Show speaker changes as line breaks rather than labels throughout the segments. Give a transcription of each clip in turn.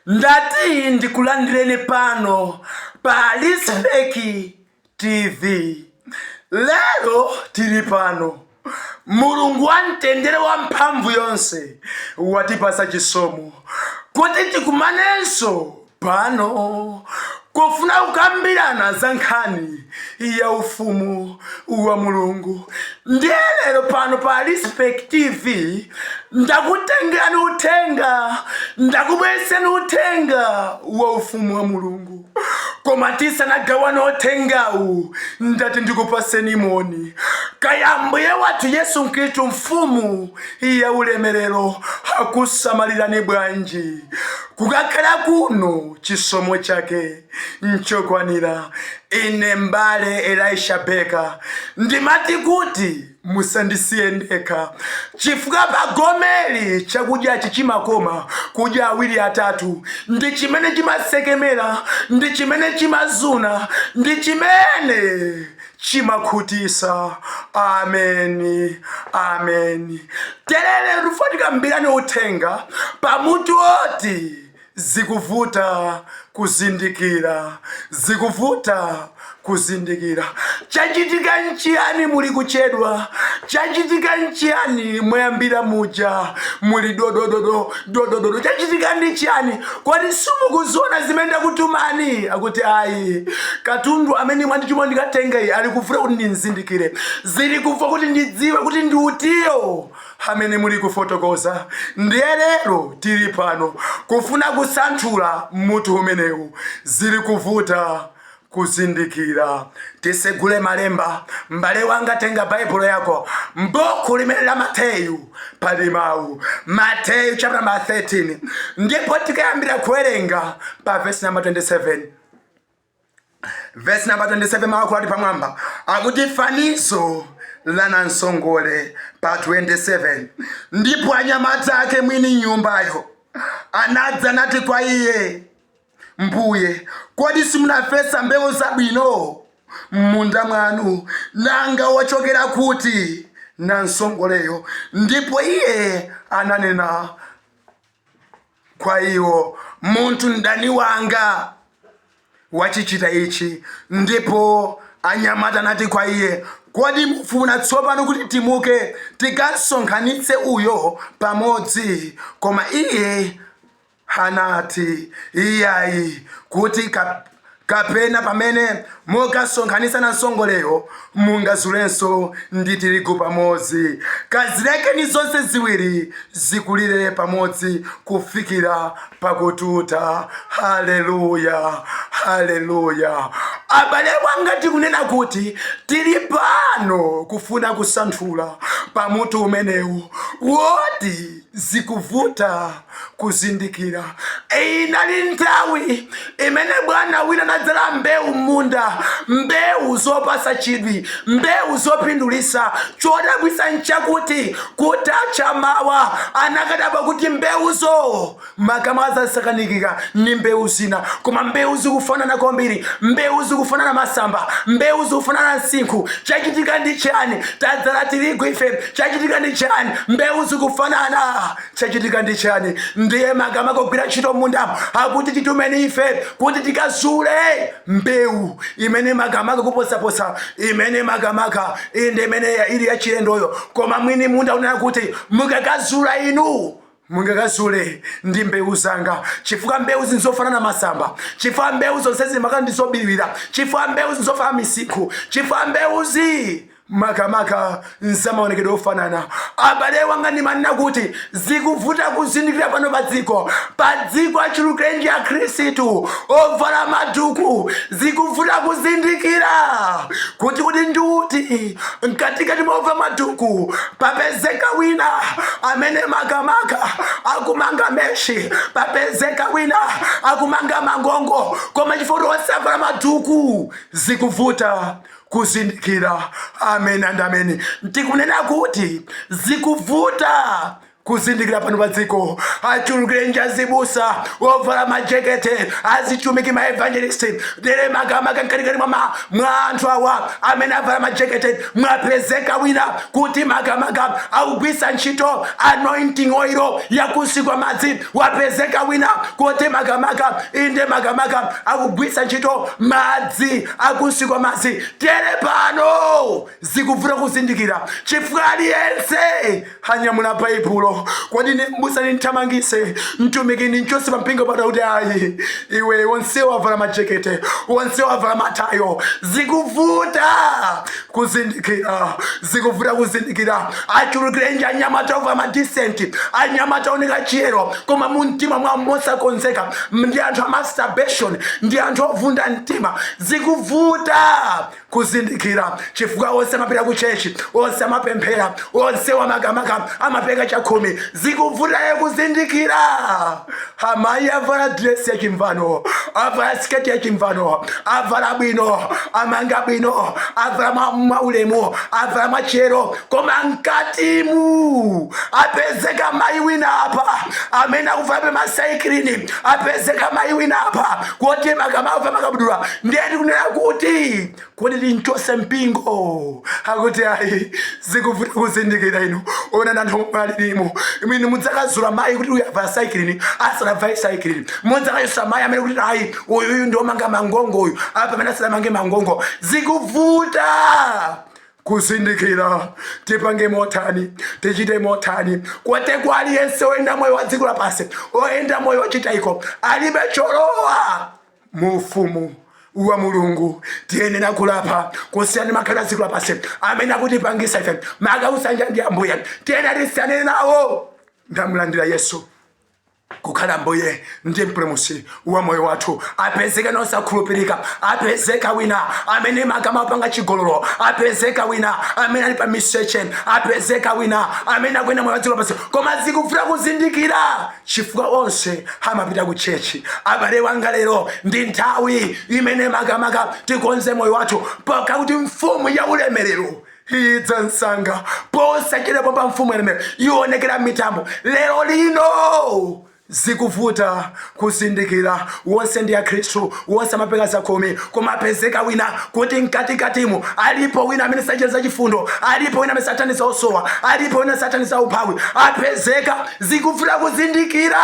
Ndati ndikulandireni pano pa Respect TV. Lero tili pano. Mulungu wamtendere wa mphamvu yonse watipasa chisomo kuti tikumanenso pano kufuna kukambirana za nkhani ya ufumu wa Mulungu. Ndiye lero pano pa Respect TV ndakutengerani uthenga, ndakubwereseni uthenga wa ufumu wa Mulungu. Koma tisanagawana uthengawu ndati ndikupaseni moni kaya Mbuye wathu Yesu Khristu mfumu ya ulemerero akusamalirani bwanji. Kukakhala kuno chisomo chake nchokwanira. Ine mbale Elisha Beka ndimati kuti musandisiye ndekha, chifukwa pa gomeli chakudya chimakoma kudya awiri atatu, ndi chimene chimasekemera, ndi chimene chimazuna, ndi chimene chimakhutisa. Ameni, ameni. Telele rufatika mbirani uthenga pamutu oti zikuvuta kuzindikira, zikuvuta kuzindikira. Chachitika nchiyani muli kuchedwa? Chachitika nchiyani mwayambira muja muli dodododo? Chachitika ndi chiyani? Kwani simukuziona zimene ndakutumani? Akuti ayi, katundu amene mwandituma ndikatenga iyi ali kufuna kuti ndinzindikire, zili kufa kuti ndidziwe kuti ndi utiyo amene muli kufotokoza. Ndiye lero tili pano kufuna kusanthula mutu umenewu. Zili kuvuta kuzindikira. Tisegule malemba. Mbale wanga tenga Bible yako, mbuku limene la Mateyu pali mawu. Mateyu chapter number 13. Ndipo tikayambira kuwerenga pa verse number 27. Verse number 27 mawu ali pamwamba akuti fanizo lana nsongole pa 27. Ndipo anyamata ake mwini nyumbayo anadza nati kwa iye, Mbuye, kodi simunafesa mbewu zabwino m'munda mwanu? Nanga wachokera kuti na nsongoleyo? Ndipo iye ananena kwa iwo, munthu ndani wanga wachichita ichi. Ndipo anyamata anati kwa iye, kodi mufuna tsopano kuti timuke tikasonkhanitse uyo pamodzi? Koma iye anati, iyayi, kuti kapena pamene mukasonkhanitsa na nsongoleyo mungazulenso ndi tirigu pamodzi. Kazilekeni zonse ziwiri zikulire pamodzi kufikira pakututa. Haleluya, haleluya. Abale wanga tikunena kuti tili pano kufuna kusanthula pamutu umenewu woti zikuvuta kuzindikira. Inali nthawi imene bwana wina anadzala mbewu m'munda, mbewu zopasa chidwi, mbewu zopindulisa. Chodabwisa nchakuti kutacha mawa anakadabwa kuti mbewuzo makama azasakanikika ni mbewu zina, koma mbewu zikufanana kwambiri, mbewu zikufanana masamba, mbewu zikufanana nsinku. Chachitika ndi chani? Tadzala tirigu ife. Chachitika ndi chani? Mbewu zikufanana. Chachitika ndi chani? Ndiye makama kugwira ntchito munda akuti titumeni ife kuti tikazule mbewu imene makamaka kuposaposa, imene makamaka inde imene ili ya chilendoyo. Koma mwini munda unena kuti mukakazula inu mungakazule ndi mbewu zanga, chifukwa mbewu zinzofanana masamba, chifukwa mbewu zonse zimakana ndizobilira, chifukwa mbewu zinzofanana misinkhu, chifukwa mbewu makamaka nzamaonekedwe ofanana. Abale wanga ndimanena kuti zikuvuta kuzindikira pano pa dziko achulukirenji ya Khristu ovala maduku. Zikuvuta kuzindikira kuti nduti mkatikati mova maduku papezeka wina amene makamaka akumanga meshi, papezeka wina akumanga mangongo, koma chifukwa onse avala maduku zikuvuta kuzindikira. Amen and amen. Ndikunena kuti zikuvuta kuzindikira pano padziko. Achulukire njazibusa ovala majekete azitumiki maevangelisti dere magamaka mkatikati mwa anthu awa amene avala majekete mwapezeka wina kuti magamaka akugwisa ntchito anointing oil yakusikwa madzi. Wapezeka wina kuti magamaka inde magamaka akugwisa ntchito madzi akusikwa madzi. Tere pano zikuvuta kuzindikira chifukwa aliyense anyamula baibulo. Kodi mbusa nithamangise mtumiki ninchose pampingo pata kuti ayi iwe onse wavala majekete onse wavala matayo. Zikuvuta kuzindikira, zikuvuta kuzindikira. Achulukire nje anyamata ova madecent, anyamata oneka chiyero koma muntima mwa mosakonzeka, ndi anthu a masturbation, ndi anthu ovunda mtima. Zikuvuta kuzindikira chifukwa onse amapita ku chechi, onse amapemphera, onse wamagamaka amapeka chakhumi. Zikuvuta kuzindikira. Amayi avala dress ya chimvano, avala sketi ya chimvano, avala bwino, amanga bwino, avala maulemu, avala machero, koma mkatimu apezeka mayi wina apa amene akuvala masaikirini. Apezeka mayi wina apa kuti magamava makabudula. Ndiye tikunena kuti kodi tinchose mpingo akuti ayi zikuvuta kuzindikira ino. Ona nanthu mwalimo imene mudzakazula mayi kuti uyavala saikirini asanavaye saikirini. Mudzakayusa mayi amene kuti ayi uyu ndi omanga mangongo, uyu apa amene asanamange mangongo. Zikuvuta kuzindikira. Tipange motani, tichite motani kwate kwa aliyense oyenda moyo wa dziko lapansi, oyenda moyo wachitayiko, alibe cholowa mu ufumu wa Mulungu. Tiyenera kulapa kusiyana makhala dziko lapansi amene akutipangisa ife magausanja ndi Ambuye. Tiyenera tisiyane nawo. Ndamulandira Yesu kukhala Mbuye ndi mpulumutsi wa moyo wathu. Apezeka nosakhulupirika, apezeka wina amene magama apanga chigololo, apezeka wina amene ali pa mission, apezeka wina amene akwenda moyo wa dziko lapansi. Koma zikuvuta kuzindikira chifukwa onse amapita ku chechi. Abale wanga lero ndi nthawi imene magamaka tikonze moyo wathu pakuti mfumu ya ulemerero idza nsanga. Posachedwa pompa mfumu ya ulemerero ionekera mitambo. Lero lino zikuvuta kuzindikira. Wonse ndi ya Kristu, wonse amapeka zakhumi, koma apezeka wina kuti mkatikatimu alipo wina amene sacheza chifundo, alipo wina amene sataniza osowa, alipo wina sataniza umphawi. Apezeka. Zikuvuta kuzindikira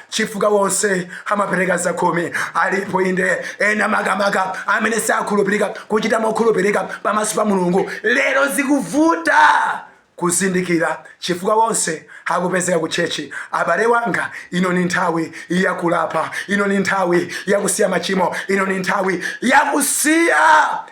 chifukwa wonse amapereka zakhumi. Alipo inde ena magamaka amene sakhulupirika kuchita mokhulupirika pamaso pa Mulungu. Lero zikuvuta kuzindikira chifukwa wonse akupezeka ku chechi. Abale wanga, ino ni nthawi yakulapa, ino ni nthawi yakusiya machimo, ino ni nthawi yakusiya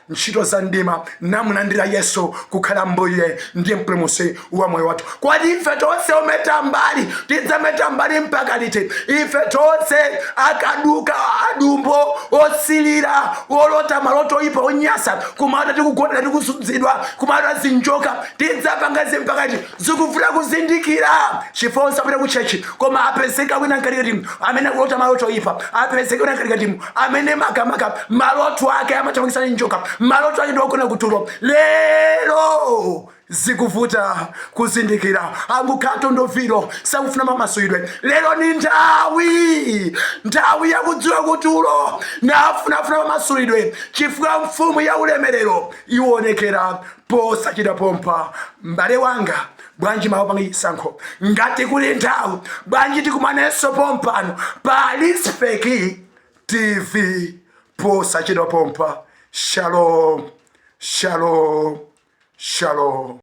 ntchito za mdima namulandira Yesu kukhala Mbuye ndi mpulumutsi wa moyo wathu. Kwati ife tonse ometa mbali tidzameta mbali mpaka liti? Ife tonse akaduka adumbo osilira olota maloto ipa onyasa kumata tikugona tikusudzidwa kumata zinjoka tidzapanga mpaka liti? Zikuvuta kuzindikira chifukwa sapita ku chechi, koma apezeka wina mkatikati amene akulota maloto ipa. Apezeka wina mkatikati amene magamaka maloto ake amathamangisa njoka, maloto ake ndiwakona kutulo. Lero zikuvuta kuzindikira. Angukhato ndoviro sakufuna mamasulidwe. Lero ni nthawi yakudziwa kutulo nafunafuna mamasulidwe chifukwa mfumu ya ulemerero ionekera posachita pompa. Mbale wanga, bwanji mawapanga chisankho ngati kuli nthawi, bwanji tikumanenso pompano pa Lispeki TV posachita pompa. Shalom, shalom, shalom.